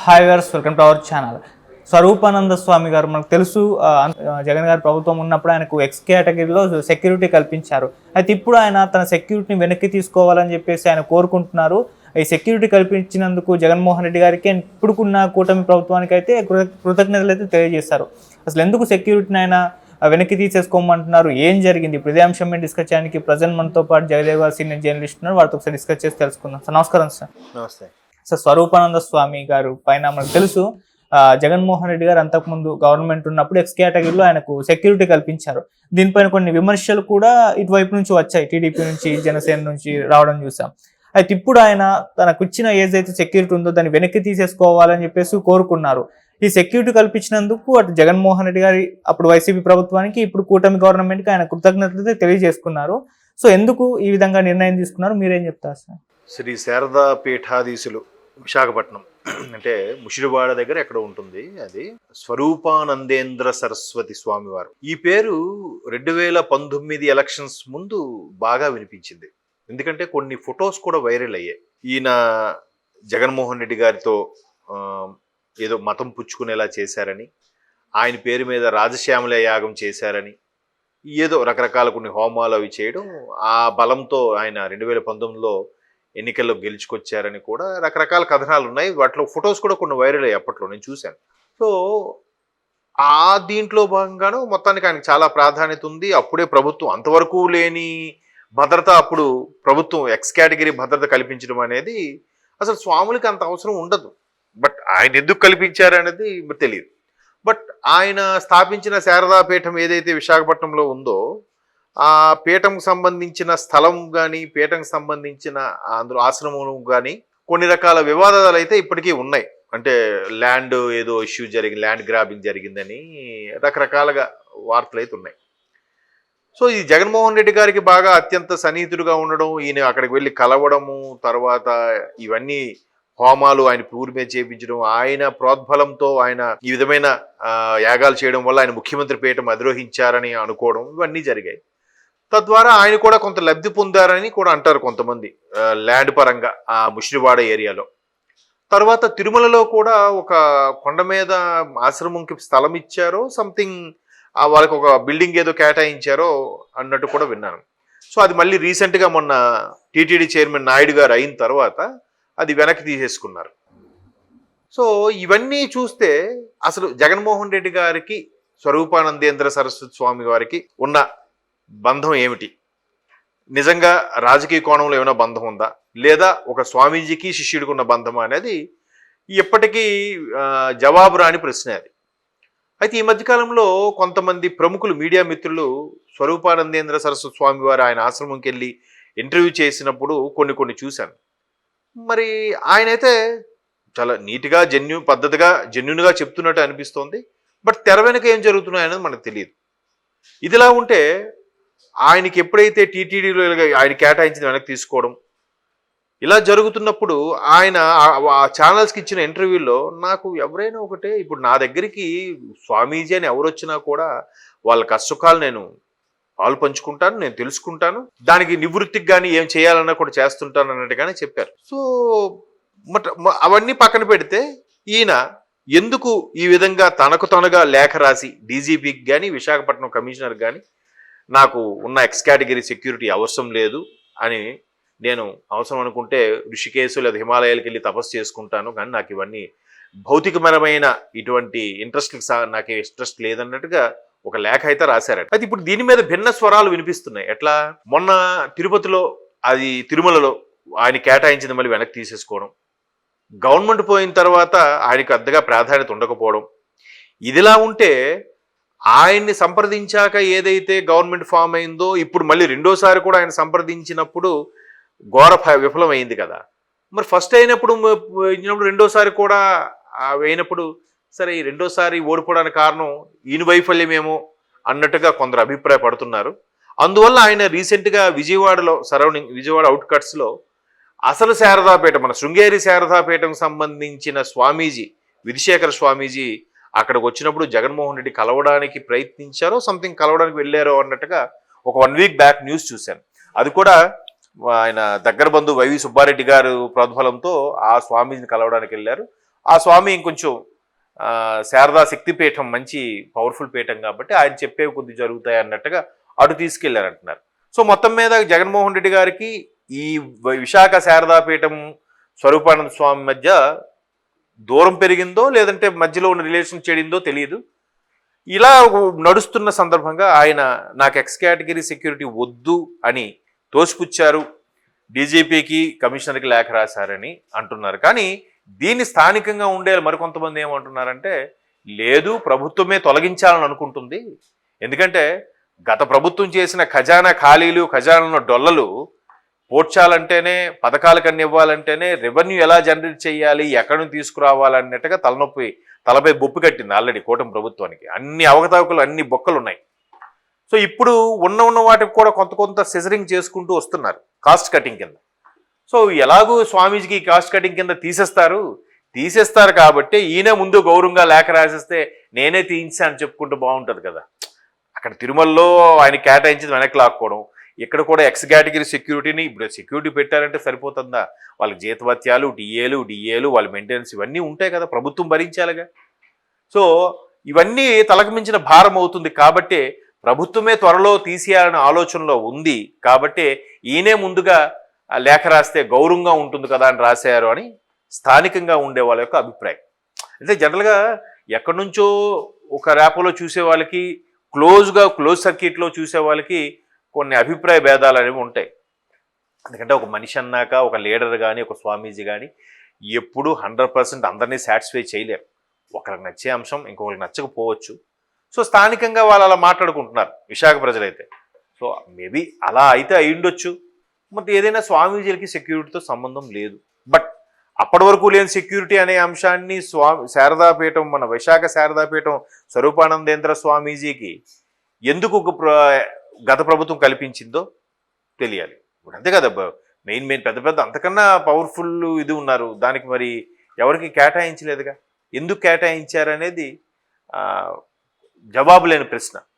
Hi guys, welcome to our channel. Swaroopananda Swami గారు మనకు తెలుసు. జగన్ గారి ప్రభుత్వం ఉన్నప్పుడు ఆయనకు ఎక్స్ కేటగిరీలో సెక్యూరిటీ కల్పించారు. అయితే ఇప్పుడు ఆయన తన సెక్యూరిటీని వెనక్కి తీసుకోవాలని చెప్పేసి ఆయన కోరుకుంటున్నారు. ఈ సెక్యూరిటీ కల్పించినందుకు జగన్మోహన్ రెడ్డి గారికి ఇప్పుడుకున్న కూటమి ప్రభుత్వానికి అయితే కృతజ్ఞతలు అయితే తెలియజేశారు. అసలు ఎందుకు సెక్యూరిటీని ఆయన వెనక్కి తీసేసుకోమంటున్నారు, ఏం జరిగింది, ఇప్పుడు ఇదే అంశం మీద డిస్కస్ చేయడానికి ప్రజెంట్ మనతో పాటు జగదేవ్ గారు సీనియర్ జర్నలిస్ట్ ఉన్నారు. వారితో ఒకసారి డిస్కస్ చేసి తెలుసుకుందాం. సార్ నమస్కారం. సార్ నమస్తే. సార్, స్వరూపానంద స్వామి గారు పైన మనకు తెలుసు జగన్మోహన్ రెడ్డి గారు అంతకుముందు గవర్నమెంట్ ఉన్నప్పుడు ఎక్స్ కేటగిరీలో ఆయనకు సెక్యూరిటీ కల్పించారు. దీనిపైన కొన్ని విమర్శలు కూడా ఇటువైపు నుంచి వచ్చాయి, టీడీపీ నుంచి జనసేన నుంచి రావడం చూసాం. అయితే ఇప్పుడు ఆయన తనకు ఇచ్చిన ఏదైతే సెక్యూరిటీ ఉందో దాన్ని వెనక్కి తీసేసుకోవాలని చెప్పేసి కోరుకున్నారు. ఈ సెక్యూరిటీ కల్పించినందుకు అటు జగన్మోహన్ రెడ్డి గారి అప్పుడు వైసీపీ ప్రభుత్వానికి, ఇప్పుడు కూటమి గవర్నమెంట్కి ఆయన కృతజ్ఞతలు తెలియజేసుకున్నారు. సో ఎందుకు ఈ విధంగా నిర్ణయం తీసుకున్నారు, మీరేం చెప్తారు సార్? శ్రీ శారదా పీఠాధీశులు విశాఖపట్నం అంటే ముషిరివాడ దగ్గర ఎక్కడ ఉంటుంది, అది స్వరూపానందేంద్ర సరస్వతి స్వామివారు. ఈ పేరు 2019 ఎలక్షన్స్ ముందు బాగా వినిపించింది. ఎందుకంటే కొన్ని ఫొటోస్ కూడా వైరల్ అయ్యాయి. ఈయన జగన్మోహన్ రెడ్డి గారితో ఏదో మతం పుచ్చుకునేలా చేశారని, ఆయన పేరు మీద రాజశ్యామల యాగం చేశారని, ఏదో రకరకాల కొన్ని హోమాలు అవి చేయడం, ఆ బలంతో ఆయన 2019లో ఎన్నికల్లో గెలుచుకొచ్చారని కూడా రకరకాల కథనాలు ఉన్నాయి. వాటిలో ఫొటోస్ కూడా కొన్ని వైరల్ అయ్యాయి, అప్పట్లో నేను చూశాను. సో ఆ దీంట్లో భాగంగాను మొత్తానికి ఆయనకు చాలా ప్రాధాన్యత ఉంది. అప్పుడే ప్రభుత్వం అంతవరకు లేని భద్రత, అప్పుడు ప్రభుత్వం ఎక్స్ కేటగిరీ భద్రత కల్పించడం అనేది అసలు స్వాములకి అంత అవసరం ఉండదు. బట్ ఆయన ఎందుకు కల్పించారు అనేది తెలియదు. బట్ ఆయన స్థాపించిన శారదా పీఠం ఏదైతే విశాఖపట్నంలో ఉందో, ఆ పీఠంకు సంబంధించిన స్థలం కానీ, పీఠంకు సంబంధించిన అందులో ఆశ్రమం కానీ కొన్ని రకాల వివాదాలు అయితే ఇప్పటికీ ఉన్నాయి. అంటే ల్యాండ్ ఏదో ఇష్యూ జరిగింది, ల్యాండ్ గ్రాబింగ్ జరిగిందని రకరకాలుగా వార్తలు అయితే ఉన్నాయి. సో ఈ జగన్మోహన్ రెడ్డి గారికి బాగా అత్యంత సన్నిహితుడుగా ఉండడం, ఈయన అక్కడికి వెళ్ళి కలవడము, తర్వాత ఇవన్నీ హోమాలు ఆయన పూరి మీద చేపించడం, ఆయన ప్రోద్బలంతో ఆయన ఈ విధమైన యాగాలు చేయడం వల్ల ఆయన ముఖ్యమంత్రి పీఠం అధిరోహించారని అనుకోవడం, ఇవన్నీ జరిగాయి. తద్వారా ఆయన కూడా కొంత లబ్ధి పొందారని కూడా అంటారు కొంతమంది, ల్యాండ్ పరంగా ఆ ముషిరివాడ ఏరియాలో. తర్వాత తిరుమలలో కూడా ఒక కొండ మీద ఆశ్రమంకి స్థలం ఇచ్చారో సంథింగ్, వాళ్ళకి ఒక బిల్డింగ్ ఏదో కేటాయించారో అన్నట్టు కూడా విన్నాను. సో అది మళ్ళీ రీసెంట్గా మొన్న టీటీడీ చైర్మన్ నాయుడు గారు అయిన తర్వాత అది వెనక్కి తీసేసుకున్నారు. సో ఇవన్నీ చూస్తే అసలు జగన్మోహన్ రెడ్డి గారికి స్వరూపానందేంద్ర సరస్వతి స్వామి వారికి ఉన్న బంధం ఏమిటి, నిజంగా రాజకీయ కోణంలో ఏమైనా బంధం ఉందా, లేదా ఒక స్వామీజీకి శిష్యుడికి ఉన్న బంధమా అనేది ఎప్పటికీ జవాబు రాని ప్రశ్న అది. అయితే ఈ మధ్యకాలంలో కొంతమంది ప్రముఖులు, మీడియా మిత్రులు స్వరూపానందేంద్ర సరస్వతి స్వామి వారు ఆయన ఆశ్రమంకి వెళ్ళి ఇంటర్వ్యూ చేసినప్పుడు కొన్ని చూశాను. మరి ఆయనైతే చాలా నీట్గా పద్ధతిగా జెన్యున్గా చెప్తున్నట్టు అనిపిస్తోంది. బట్ తెర వెనుక ఏం జరుగుతున్నాయనేది మనకు తెలియదు. ఇదిలా ఉంటే ఆయనకి ఎప్పుడైతే టీటీడీలో ఆయన కేటాయించింది వెనక్కి తీసుకోవడం ఇలా జరుగుతున్నప్పుడు, ఆయన ఆ ఛానల్స్కి ఇచ్చిన ఇంటర్వ్యూలో నాకు ఎవరైనా ఒకటే, ఇప్పుడు నా దగ్గరికి స్వామీజీ అని ఎవరు వచ్చినా కూడా వాళ్ళ కష్టసుఖాలు నేను పాలు పంచుకుంటాను, నేను తెలుసుకుంటాను, దానికి నివృత్తికి కానీ ఏం చేయాలన్నా కూడా చేస్తుంటాను అన్నట్టుగానే చెప్పారు. సో అవన్నీ పక్కన పెడితే ఈయన ఎందుకు ఈ విధంగా తనకు తనగా లేఖ రాసి డీజీపీకి కానీ విశాఖపట్నం కమిషనర్ కానీ నాకు ఉన్న ఎక్స్ కేటగిరీ సెక్యూరిటీ అవసరం లేదు అని, నేను అవసరం అనుకుంటే ఋషికేశు లేదా హిమాలయాలకు వెళ్ళి తపస్సు చేసుకుంటాను, కానీ నాకు ఇవన్నీ భౌతికపరమైన ఇటువంటి నాకు ఇంట్రెస్ట్ లేదన్నట్టుగా ఒక లేఖ అయితే రాశారట. అయితే ఇప్పుడు దీని మీద భిన్న స్వరాలు వినిపిస్తున్నాయి. ఎట్లా, మొన్న తిరుపతిలో అది తిరుమలలో ఆయన కేటాయించింది మళ్ళీ వెనక్కి తీసేసుకోవడం, గవర్నమెంట్ పోయిన తర్వాత ఆయనకు అద్దగా ప్రాధాన్యత ఉండకపోవడం, ఇదిలా ఉంటే ఆయన్ని సంప్రదించాక ఏదైతే గవర్నమెంట్ ఫామ్ అయిందో, ఇప్పుడు మళ్ళీ రెండోసారి కూడా ఆయన సంప్రదించినప్పుడు ఘోర విఫలమైంది కదా. మరి ఫస్ట్ అయినప్పుడు రెండోసారి కూడా అయినప్పుడు సరే, ఈ రెండోసారి ఓడిపోవడానికి కారణం ఈయన వైఫల్యమేమో అన్నట్టుగా కొందరు అభిప్రాయపడుతున్నారు. అందువల్ల ఆయన రీసెంట్గా విజయవాడలో విజయవాడ అవుట్కట్స్లో అసలు శారదాపీఠం, మన శృంగేరి శారదాపీఠం సంబంధించిన స్వామీజీ విధిశేఖర స్వామీజీ అక్కడికి వచ్చినప్పుడు జగన్మోహన్ రెడ్డి కలవడానికి ప్రయత్నించారో సంథింగ్ కలవడానికి వెళ్ళారో అన్నట్టుగా ఒక 1 వీక్ బ్యాక్ న్యూస్ చూశాను. అది కూడా ఆయన దగ్గర బంధువు వైవి సుబ్బారెడ్డి గారు ప్రోద్బలంతో ఆ స్వామీజీని కలవడానికి వెళ్ళారు. ఆ స్వామి ఇంకొంచెం శారదా శక్తిపీఠం మంచి పవర్ఫుల్ పీఠం కాబట్టి ఆయన చెప్పేవి కొద్ది జరుగుతాయి అన్నట్టుగా అటు తీసుకెళ్లారంటున్నారు. సో మొత్తం మీద జగన్మోహన్ రెడ్డి గారికి ఈ విశాఖ శారదాపీఠం స్వరూపానంద స్వామి మధ్య దూరం పెరిగిందో లేదంటే మధ్యలో ఉన్న రిలేషన్ చెడిందో తెలియదు. ఇలా నడుస్తున్న సందర్భంగా ఆయన నాకు ఎక్స్ కేటగిరీ సెక్యూరిటీ వద్దు అని తోసిపుచ్చారు, డీజీపీకి కమిషనర్కి లేఖ రాశారని అంటున్నారు. కానీ దీన్ని స్థానికంగా ఉండే మరికొంతమంది ఏమంటున్నారంటే లేదు, ప్రభుత్వమే తొలగించాలని అనుకుంటుంది. ఎందుకంటే గత ప్రభుత్వం చేసిన ఖజానా ఖాళీలు, ఖజానాలో డొల్లలు పోడ్చాలంటేనే, పథకాలకు అన్ని ఇవ్వాలంటేనే రెవెన్యూ ఎలా జనరేట్ చేయాలి, ఎక్కడి నుంచి తీసుకురావాలన్నట్టుగా తలపై బొప్పు కట్టింది ఆల్రెడీ కూటమి ప్రభుత్వానికి. అన్ని అవకతవకలు, అన్ని బొక్కలు ఉన్నాయి. సో ఇప్పుడు ఉన్న వాటికి కూడా కొంత సిజరింగ్ చేసుకుంటూ వస్తున్నారు కాస్ట్ కటింగ్ కింద. సో ఎలాగూ స్వామీజీకి కాస్ట్ కటింగ్ కింద తీసేస్తారు కాబట్టి ఈయన ముందు గౌరవంగా లేఖ రాసేస్తే నేనే తీయించా అని చెప్పుకుంటూ బాగుంటుంది కదా. అక్కడ తిరుమలలో ఆయన కేటాయించింది వెనక్కి లాక్కోవడం, ఇక్కడ కూడా ఎక్స్ కేటగిరీ సెక్యూరిటీని ఇప్పుడు సెక్యూరిటీ పెట్టారంటే సరిపోతుందా? వాళ్ళకి జీతభత్యాలు, డిఏలు, వాళ్ళ మెయింటెనెన్స్ ఇవన్నీ ఉంటాయి కదా, ప్రభుత్వం భరించాలిగా. సో ఇవన్నీ తలకు మించిన భారం అవుతుంది కాబట్టి ప్రభుత్వమే త్వరలో తీసేయాలనే ఆలోచనలో ఉంది కాబట్టి ఈయనే ముందుగా లేఖ రాస్తే గౌరవంగా ఉంటుంది కదా అని రాశారు అని స్థానికంగా ఉండే వాళ్ళ యొక్క అభిప్రాయం. అంటే జనరల్గా ఎక్కడి నుంచో ఒక ర్యాపోలో చూసే వాళ్ళకి, క్లోజ్ సర్క్యూట్లో చూసే వాళ్ళకి కొన్ని అభిప్రాయ భేదాలు అనేవి ఉంటాయి. ఎందుకంటే ఒక మనిషి అన్నాక ఒక లీడర్ కానీ, ఒక స్వామీజీ కానీ ఎప్పుడు 100% అందరినీ సాటిస్ఫై చేయలేరు. ఒకరికి నచ్చే అంశం ఇంకొకరికి నచ్చకపోవచ్చు. సో స్థానికంగా వాళ్ళు అలా మాట్లాడుకుంటున్నారు విశాఖ ప్రజలైతే. సో మేబీ అలా అయితే అయ్యుండొచ్చు. మరి ఏదైనా స్వామీజీలకి సెక్యూరిటీతో సంబంధం లేదు. బట్ అప్పటి వరకు లేని సెక్యూరిటీ అనే అంశాన్ని శారదాపీఠం, మన విశాఖ శారదాపీఠం స్వరూపానందేంద్ర స్వామీజీకి ఎందుకు గత ప్రభుత్వం కల్పించిందో తెలియాలి. ఇప్పుడు అంతే కదా, మెయిన్ పెద్ద అంతకన్నా పవర్ఫుల్ ఇది ఉన్నారు, దానికి మరి ఎవరికి కేటాయించలేదుగా. ఎందుకు కేటాయించారనేది జవాబు లేని ప్రశ్న.